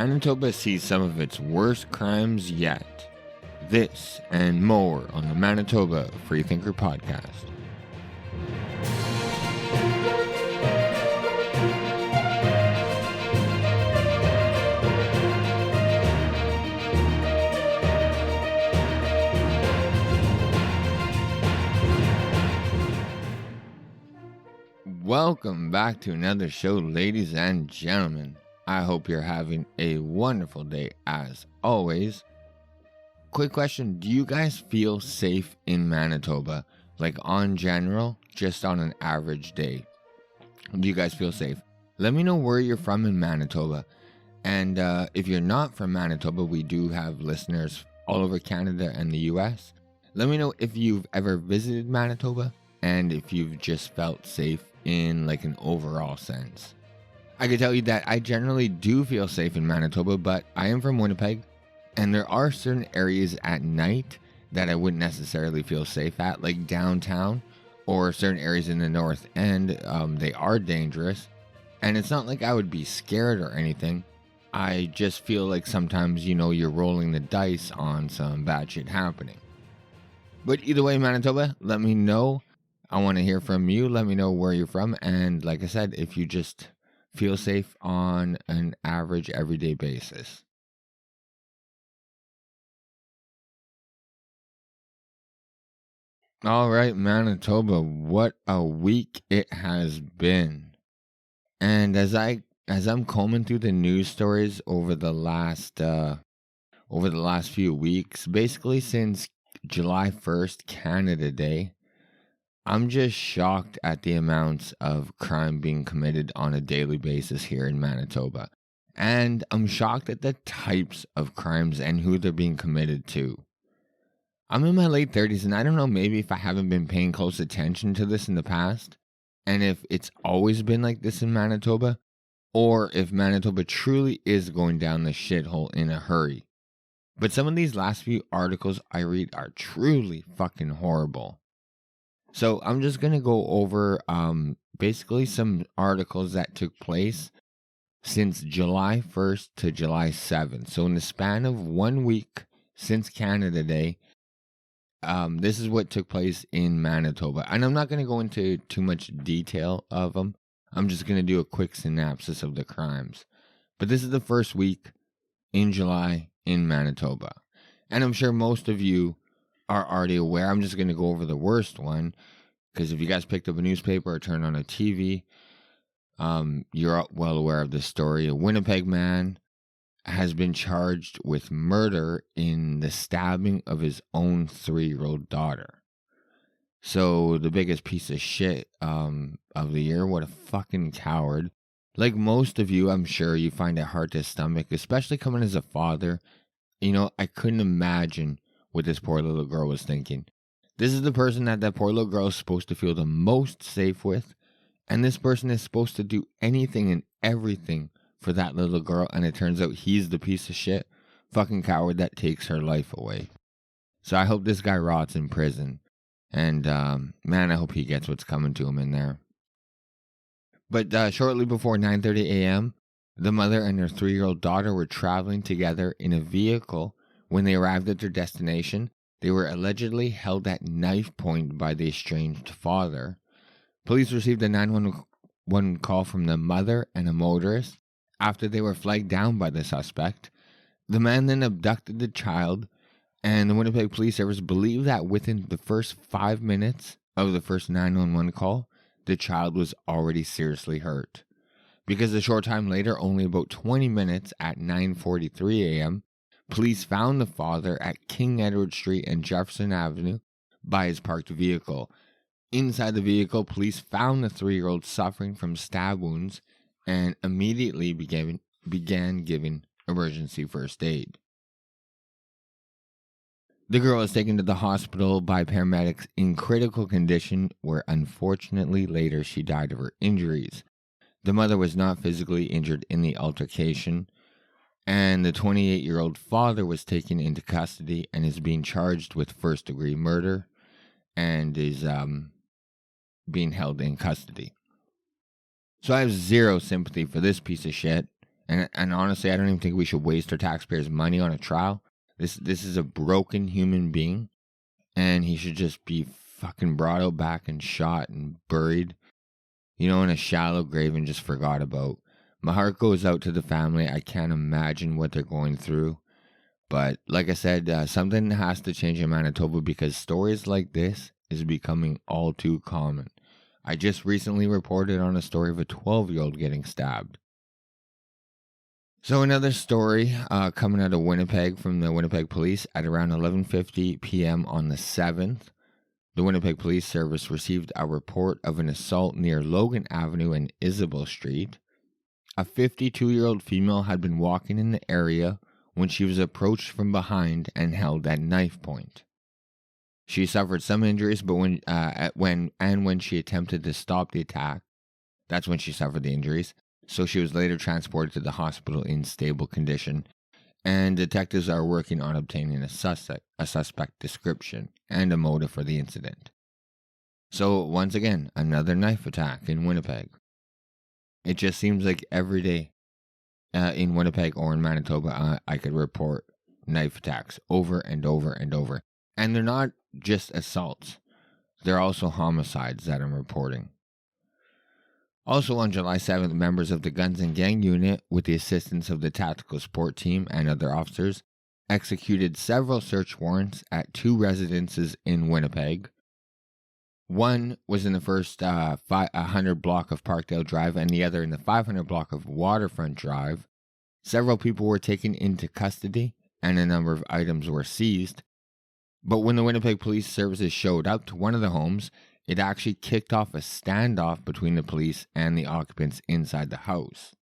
Manitoba sees some of its worst crimes yet. This and more on the Manitoba Freethinker podcast. Welcome back to another show, ladies and gentlemen. I hope you're having a wonderful day as always. Quick question, do you guys feel safe in Manitoba? Like on general, just on an average day? Do you guys feel safe? Let me know where you're from in Manitoba. And if you're not from Manitoba, we do have listeners all over Canada and the US. Let me know if you've ever visited Manitoba and if you've just felt safe in like an overall sense. I can tell you that I generally do feel safe in Manitoba, but I am from Winnipeg, and there are certain areas at night that I wouldn't necessarily feel safe at, like downtown or certain areas in the north end. They are dangerous, and it's not like I would be scared or anything. I just feel like sometimes, you're rolling the dice on some bad shit happening. But either way, Manitoba, let me know. I want to hear from you. Let me know where you're from. And like I said, if you just feel safe on an average everyday basis. All right, Manitoba, what a week it has been. And as I'm combing through the news stories over the last few weeks, basically since July 1st, Canada Day, I'm just shocked at the amounts of crime being committed on a daily basis here in Manitoba. And I'm shocked at the types of crimes and who they're being committed to. I'm in my late 30s, and I don't know maybe if I haven't been paying close attention to this in the past, and if it's always been like this in Manitoba, or if Manitoba truly is going down the shithole in a hurry. But some of these last few articles I read are truly fucking horrible. So I'm just going to go over basically some articles that took place since July 1st to July 7th. So in the span of 1 week since Canada Day, this is what took place in Manitoba. And I'm not going to go into too much detail of them. I'm just going to do a quick synopsis of the crimes. But this is the first week in July in Manitoba. And I'm sure most of you are already aware. I'm just going to go over the worst one, because if you guys picked up a newspaper or turned on a TV, you're well aware of this story. A Winnipeg man has been charged with murder in the stabbing of his own 3-year-old daughter. So the biggest piece of shit of the year. What a fucking coward. Like most of you, I'm sure you find it hard to stomach, especially coming as a father. I couldn't imagine what this poor little girl was thinking. This is the person that poor little girl is supposed to feel the most safe with. And this person is supposed to do anything and everything for that little girl. And it turns out he's the piece of shit fucking coward that takes her life away. So I hope this guy rots in prison. And man, I hope he gets what's coming to him in there. But shortly before 9:30 a.m., the mother and her 3-year-old daughter were traveling together in a vehicle. When they arrived at their destination, they were allegedly held at knife point by the estranged father. Police received a 911 call from the mother and a motorist after they were flagged down by the suspect. The man then abducted the child, and the Winnipeg Police Service believed that within the first 5 minutes of the first 911 call, the child was already seriously hurt. Because a short time later, only about 20 minutes at 9:43 a.m., police found the father at King Edward Street and Jefferson Avenue by his parked vehicle. Inside the vehicle, police found the 3-year-old suffering from stab wounds and immediately began giving emergency first aid. The girl was taken to the hospital by paramedics in critical condition, where unfortunately later she died of her injuries. The mother was not physically injured in the altercation, and the 28-year-old father was taken into custody and is being charged with first-degree murder and is being held in custody. So I have zero sympathy for this piece of shit And honestly, I don't even think we should waste our taxpayers' money on a trial. This is a broken human being, and he should just be fucking brought out back and shot and buried, in a shallow grave and just forgot about. My heart goes out to the family. I can't imagine what they're going through. But like I said, something has to change in Manitoba because stories like this is becoming all too common. I just recently reported on a story of a 12-year-old getting stabbed. So another story coming out of Winnipeg from the Winnipeg Police at around 11:50 p.m. on the 7th. The Winnipeg Police Service received a report of an assault near Logan Avenue and Isabel Street. A 52-year-old female had been walking in the area when she was approached from behind and held at knife point. She suffered some injuries, but when she attempted to stop the attack, that's when she suffered the injuries. So she was later transported to the hospital in stable condition, and detectives are working on obtaining a suspect description and a motive for the incident. So once again, another knife attack in Winnipeg. It just seems like every day in Winnipeg or in Manitoba, I could report knife attacks over and over and over. And they're not just assaults. They're also homicides that I'm reporting. Also on July 7th, members of the Guns and Gang Unit, with the assistance of the Tactical Support Team and other officers, executed several search warrants at 2 residences in Winnipeg. One was in the first 100 block of Parkdale Drive and the other in the 500 block of Waterfront Drive. Several people were taken into custody and a number of items were seized. But when the Winnipeg Police Services showed up to one of the homes, it actually kicked off a standoff between the police and the occupants inside the house.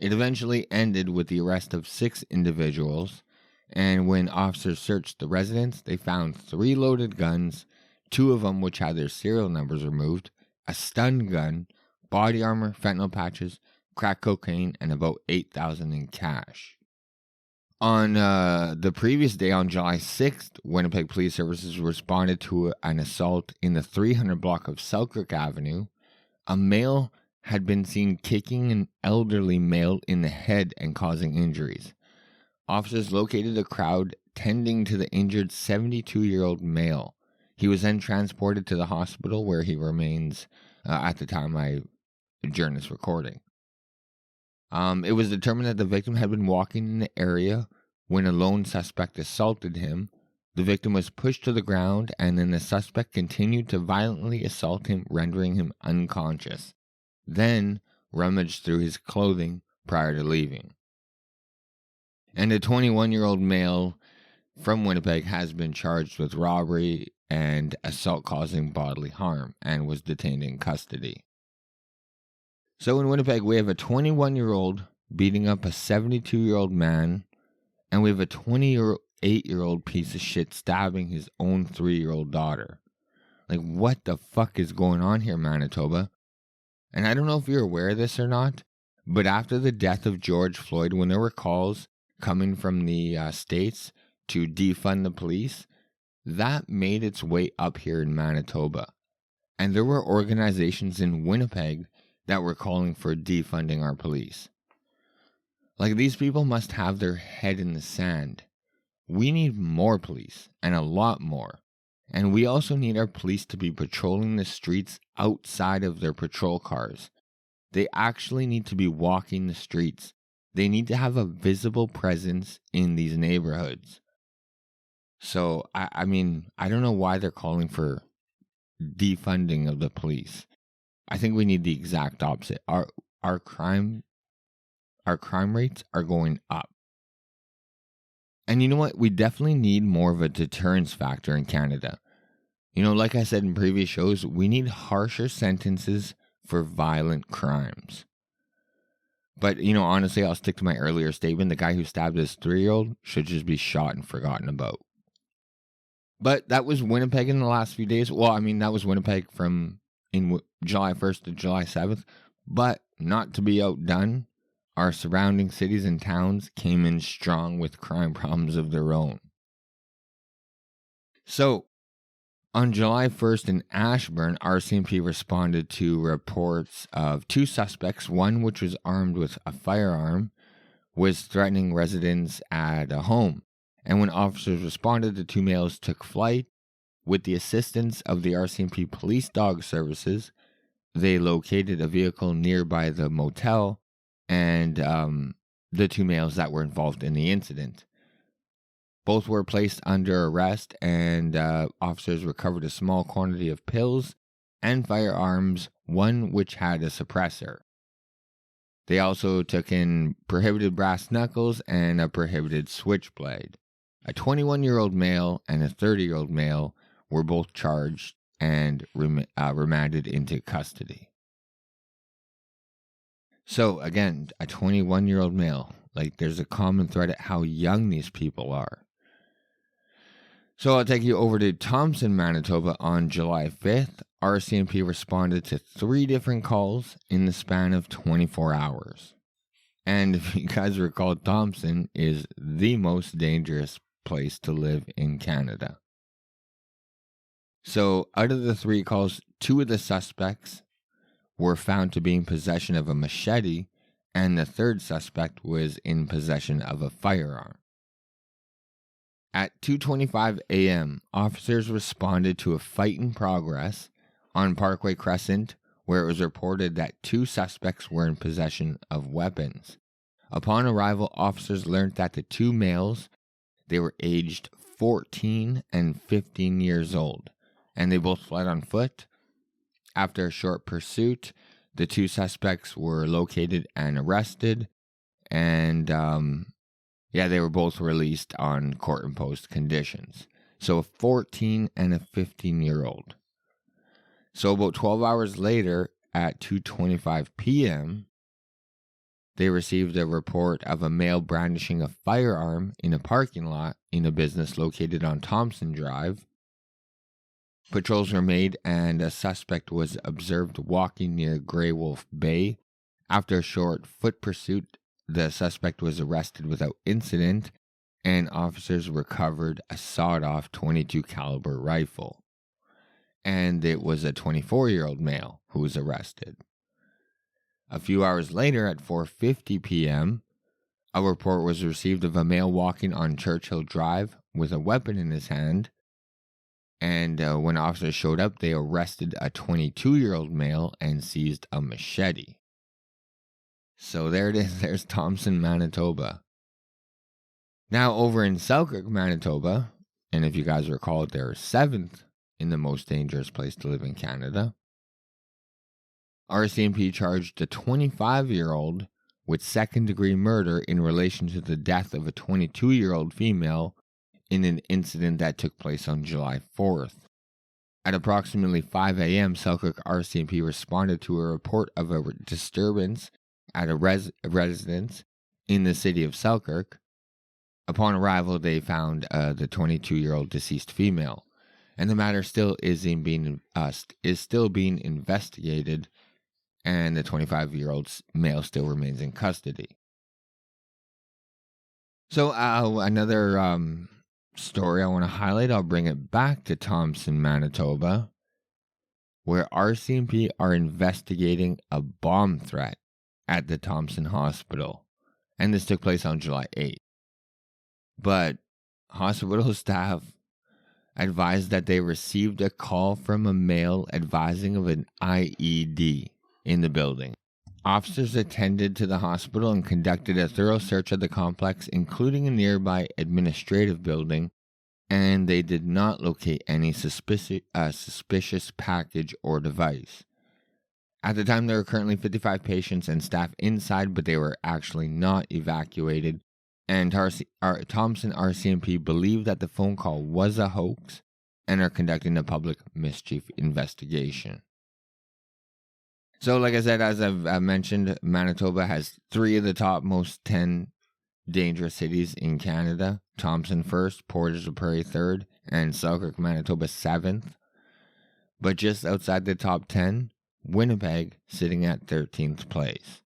It eventually ended with the arrest of 6 individuals, and when officers searched the residence, they found 3 loaded guns, 2 of them which had their serial numbers removed, a stun gun, body armor, fentanyl patches, crack cocaine, and about $8,000 in cash. On the previous day, on July 6th, Winnipeg Police Services responded to an assault in the 300 block of Selkirk Avenue. A male had been seen kicking an elderly male in the head and causing injuries. Officers located a crowd tending to the injured 72-year-old male. He was then transported to the hospital where he remains at the time I adjourned this recording. It was determined that the victim had been walking in the area when a lone suspect assaulted him. The victim was pushed to the ground, and then the suspect continued to violently assault him, rendering him unconscious. Then rummaged through his clothing prior to leaving. And a 21-year-old male from Winnipeg has been charged with robbery and assault causing bodily harm and was detained in custody. So in Winnipeg, we have a 21-year-old beating up a 72-year-old man, and we have a 28-year-old piece of shit stabbing his own 3-year-old daughter. Like, what the fuck is going on here, Manitoba? And I don't know if you're aware of this or not, but after the death of George Floyd, when there were calls coming from the States to defund the police, that made its way up here in Manitoba. And there were organizations in Winnipeg that were calling for defunding our police. Like, these people must have their head in the sand. We need more police, and a lot more. And we also need our police to be patrolling the streets outside of their patrol cars. They actually need to be walking the streets. They need to have a visible presence in these neighborhoods. So, I mean, I don't know why they're calling for defunding of the police. I think we need the exact opposite. Our crime rates are going up. And you know what? We definitely need more of a deterrence factor in Canada. You know, like I said in previous shows, we need harsher sentences for violent crimes. But, you know, honestly, I'll stick to my earlier statement. The guy who stabbed his 3-year-old should just be shot and forgotten about. But that was Winnipeg in the last few days. Well, I mean, that was Winnipeg from July 1st to July 7th. But not to be outdone, our surrounding cities and towns came in strong with crime problems of their own. So, On July 1st in Ashburn, RCMP responded to reports of two suspects, one which was armed with a firearm, was threatening residents at a home. And when officers responded, the two males took flight. With the assistance of the RCMP police dog services, they located a vehicle nearby the motel and the two males that were involved in the incident. Both were placed under arrest, and officers recovered a small quantity of pills and firearms, one which had a suppressor. They also took in prohibited brass knuckles and a prohibited switchblade. A 21-year-old male and a 30-year-old male were both charged and remanded into custody. So, again, a 21-year-old male. Like, there's a common thread at how young these people are. So I'll take you over to Thompson, Manitoba on July 5th. RCMP responded to 3 different calls in the span of 24 hours. And if you guys recall, Thompson is the most dangerous place to live in Canada. So out of the 3 calls, 2 of the suspects were found to be in possession of a machete, and the 3rd suspect was in possession of a firearm. At 2:25 a.m., officers responded to a fight in progress on Parkway Crescent, where it was reported that 2 suspects were in possession of weapons. Upon arrival, officers learned that the 2 males, they were aged 14 and 15 years old, and they both fled on foot. After a short pursuit, the 2 suspects were located and arrested, and they were both released on court-imposed conditions. So a 14 and a 15-year-old. So about 12 hours later, at 2:25 p.m., they received a report of a male brandishing a firearm in a parking lot in a business located on Thompson Drive. Patrols were made, and a suspect was observed walking near Grey Wolf Bay. After a short foot pursuit, the suspect was arrested without incident, and officers recovered a sawed-off .22 caliber rifle. And it was a 24-year-old male who was arrested. A few hours later, at 4:50 p.m., a report was received of a male walking on Churchill Drive with a weapon in his hand. And when officers showed up, they arrested a 22-year-old male and seized a machete. So there it is. There's Thompson, Manitoba. Now over in Selkirk, Manitoba, and if you guys recall, they're 7th in the most dangerous place to live in Canada. RCMP charged a 25-year-old with second-degree murder in relation to the death of a 22-year-old female in an incident that took place on July 4th. At approximately 5 a.m., Selkirk RCMP responded to a report of a disturbance at a residence in the city of Selkirk. Upon arrival, they found the 22-year-old deceased female, and the matter still is still being investigated, and the 25-year-old male still remains in custody. So another story I want to highlight, I'll bring it back to Thompson, Manitoba, where RCMP are investigating a bomb threat at the Thompson Hospital, and this took place on July 8th. But hospital staff advised that they received a call from a male advising of an IED in the building. Officers attended to the hospital and conducted a thorough search of the complex, including a nearby administrative building, and they did not locate any suspicious package or device. At the time, there were currently 55 patients and staff inside, but they were actually not evacuated, and Thompson RCMP believed that the phone call was a hoax and are conducting a public mischief investigation. So, like I said, as I've mentioned, Manitoba has 3 of the top most 10 dangerous cities in Canada. Thompson first, Portage la Prairie third, and Selkirk, Manitoba 7th. But just outside the top 10, Winnipeg sitting at 13th place.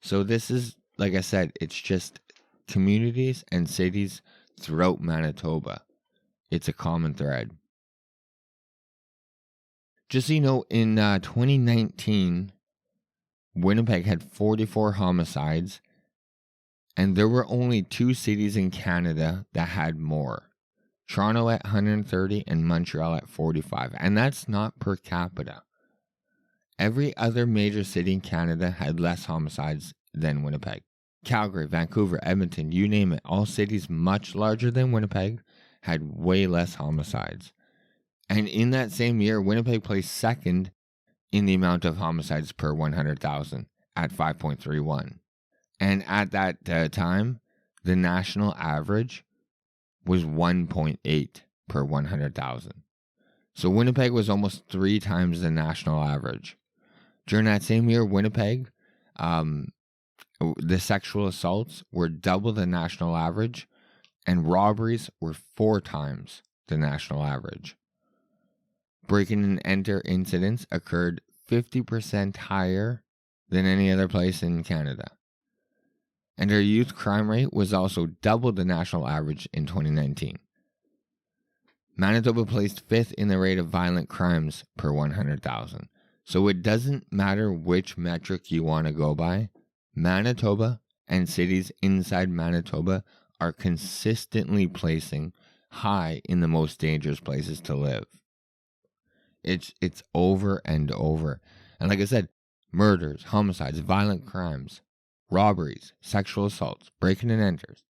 So this is, like I said, it's just communities and cities throughout Manitoba. It's a common thread. Just so you know, in 2019, Winnipeg had 44 homicides, and there were only 2 cities in Canada that had more. Toronto at 130 and Montreal at 45. And that's not per capita. Every other major city in Canada had less homicides than Winnipeg. Calgary, Vancouver, Edmonton, you name it, all cities much larger than Winnipeg had way less homicides. And in that same year, Winnipeg placed second in the amount of homicides per 100,000 at 5.31. And at that time, the national average was 1.8 per 100,000. So Winnipeg was almost 3 times the national average. During that same year, Winnipeg, the sexual assaults were double the national average, and robberies were 4 times the national average. Break-in and enter incidents occurred 50% higher than any other place in Canada. And our youth crime rate was also double the national average in 2019. Manitoba placed 5th in the rate of violent crimes per 100,000. So it doesn't matter which metric you want to go by. Manitoba and cities inside Manitoba are consistently placing high in the most dangerous places to live. It's over and over. And like I said, murders, homicides, violent crimes, robberies, sexual assaults, break-in and enters.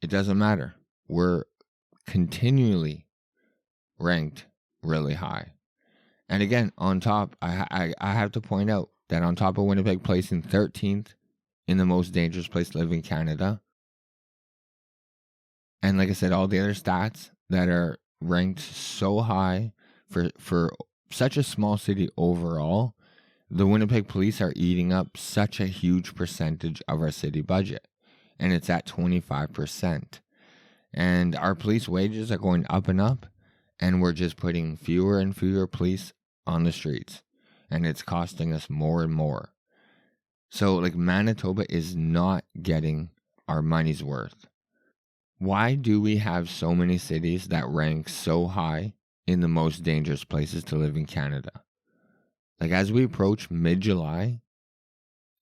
It doesn't matter. We're continually ranked really high. And again, on top, I have to point out that on top of Winnipeg placing 13th in the most dangerous place to live in Canada, and like I said, all the other stats that are ranked so high for such a small city overall, the Winnipeg police are eating up such a huge percentage of our city budget, and it's at 25%. And our police wages are going up and up, and we're just putting fewer and fewer police on the streets, and it's costing us more and more. So like Manitoba is not getting our money's worth. Why do we have so many cities that rank so high in the most dangerous places to live in Canada? Like as we approach mid-July,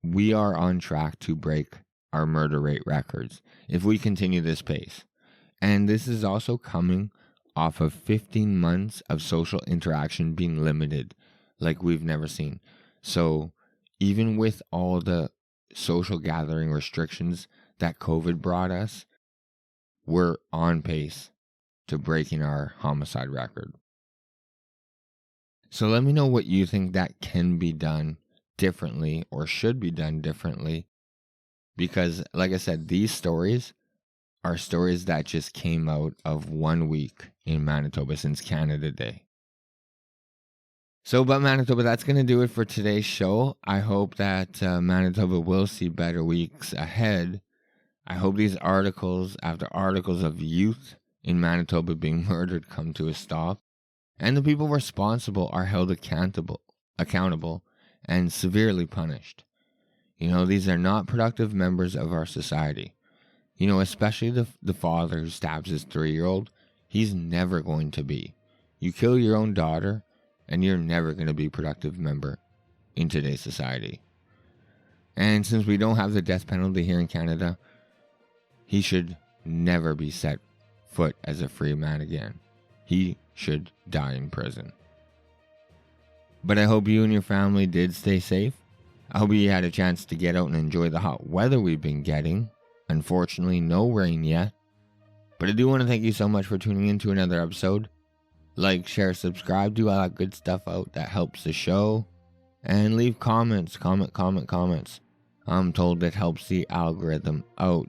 we are on track to break our murder rate records if we continue this pace. And this is also coming off of 15 months of social interaction being limited like we've never seen. So even with all the social gathering restrictions that COVID brought us, we're on pace to breaking our homicide record. So let me know what you think that can be done differently or should be done differently. Because like I said, these stories are stories that just came out of 1 week in Manitoba since Canada Day. So, but Manitoba, that's going to do it for today's show. I hope that Manitoba will see better weeks ahead. I hope these articles, after articles of youth in Manitoba being murdered, come to a stop. And the people responsible are held accountable and severely punished. You know, these are not productive members of our society. You know, especially the father who stabs his 3-year-old, he's never going to be. You kill your own daughter, and you're never going to be a productive member in today's society. And since we don't have the death penalty here in Canada, he should never be set foot as a free man again. He should die in prison. But I hope you and your family did stay safe. I hope you had a chance to get out and enjoy the hot weather we've been getting. Unfortunately, no rain yet. But I do want to thank you so much for tuning in to another episode. Like, share, subscribe, do all that good stuff out that helps the show. And leave comments. Comments. I'm told it helps the algorithm out.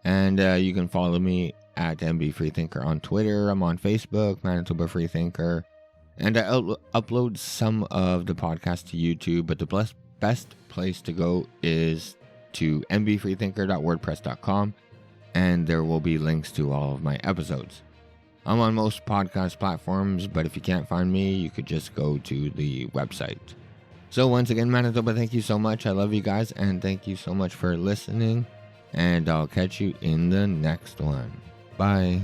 And you can follow me at mbfreethinker on Twitter. I'm on Facebook, Manitoba Freethinker. And I upload some of the podcast to YouTube. But the best place to go is to mbfreethinker.wordpress.com, and there will be links to all of my episodes. I'm on most podcast platforms, but if you can't find me, you could just go to the website. So once again, Manitoba, thank you so much. I love you guys, and thank you so much for listening, and I'll catch you in the next one. Bye.